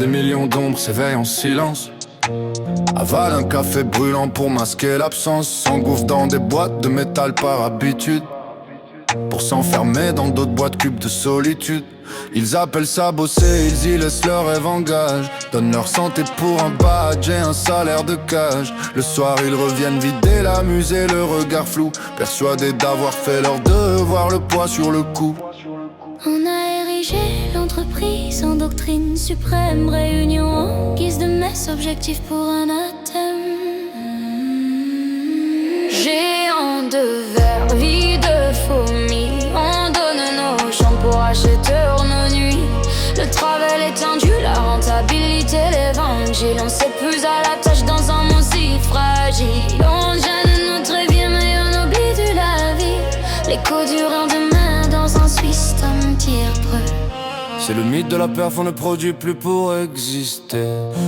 des millions d'ombres s'éveillent en silence. Avale un café brûlant pour masquer l'absence. S'engouffre dans des boîtes de métal par habitude, pour s'enfermer dans d'autres boîtes cubes de solitude. Ils appellent ça bosser, ils y laissent leur rêve en gage. Donnent leur santé pour un badge et un salaire de cage. Le soir ils reviennent vider la musée, le regard flou, persuadés d'avoir fait leur devoir, le poids sur le cou. On a érigé l'entreprise en doctrine suprême, réunion en guise de messe, objectif pour un athème. Géant de verre, vie de fourmis, on donne nos champs pour acheteurs nos nuits. Le travail étendu, la rentabilité, l'évangile. On s'épuise à la tâche dans un monde si fragile. On gêne notre vie mais on oublie de la vie. L'écho du lendemain dans un système tire-preux. C'est le mythe de la perf, on ne produit plus pour exister.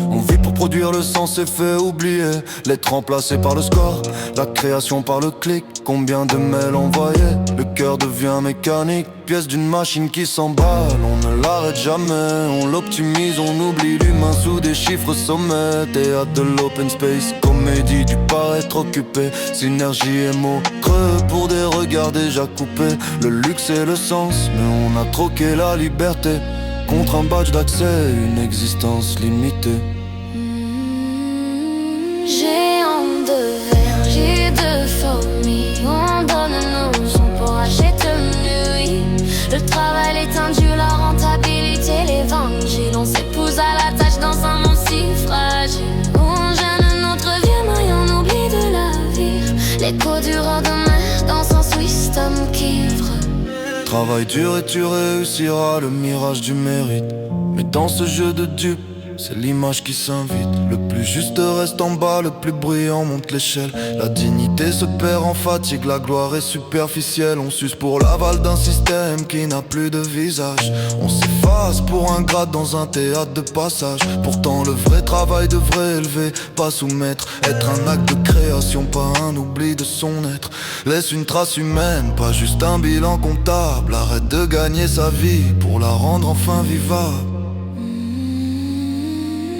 On vit pour produire, le sens est fait oublier. L'être remplacé par le score, la création par le clic. Combien de mails envoyés, le cœur devient mécanique. Pièce d'une machine qui s'emballe, on ne l'arrête jamais. On l'optimise, on oublie l'humain sous des chiffres sommets. Théâtre de l'open space, comédie du paraître occupé. Synergie et mots creux pour des regards déjà coupés. Le luxe et le sens, mais on a troqué la liberté contre un badge d'accès, une existence limitée. Géant de verger de fourmis, on donne nos sons pour acheter nuit. Le travail étendu, la rentabilité, l'évangile. On s'épouse à la tâche dans un monde si fragile. On gêne notre vie mais on oublie de la vivre. L'écho du lendemain dans un système qui ivre. Travaille dur et tu réussiras le mirage du mérite. Mais dans ce jeu de dupes, c'est l'image qui s'invite. Le plus juste reste en bas, le plus brillant monte l'échelle. La dignité se perd en fatigue, la gloire est superficielle. On s'use pour l'aval d'un système qui n'a plus de visage. On s'efface pour un grade dans un théâtre de passage. Pourtant le vrai travail devrait élever, pas soumettre. Être un acte de création, pas un oubli de son être. Laisse une trace humaine, pas juste un bilan comptable. Arrête de gagner sa vie pour la rendre enfin vivable.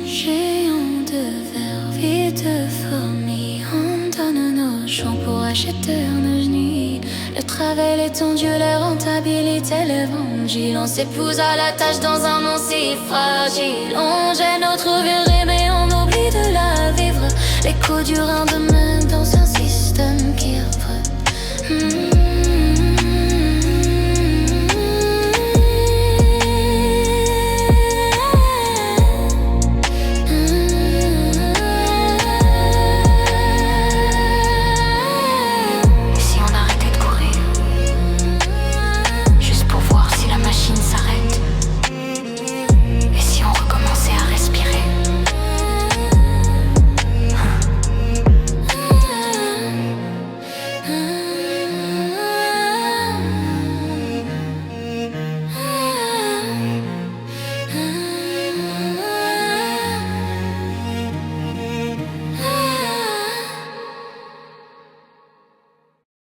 Géant de verre, vie de fourmis, on donne nos champs pour acheter nos nuits. Le travail étendu, la rentabilité, l'évangile. On s'épouse à la tâche dans un monde si fragile. On gêne notre vie mais on oublie de la vivre. L'écho du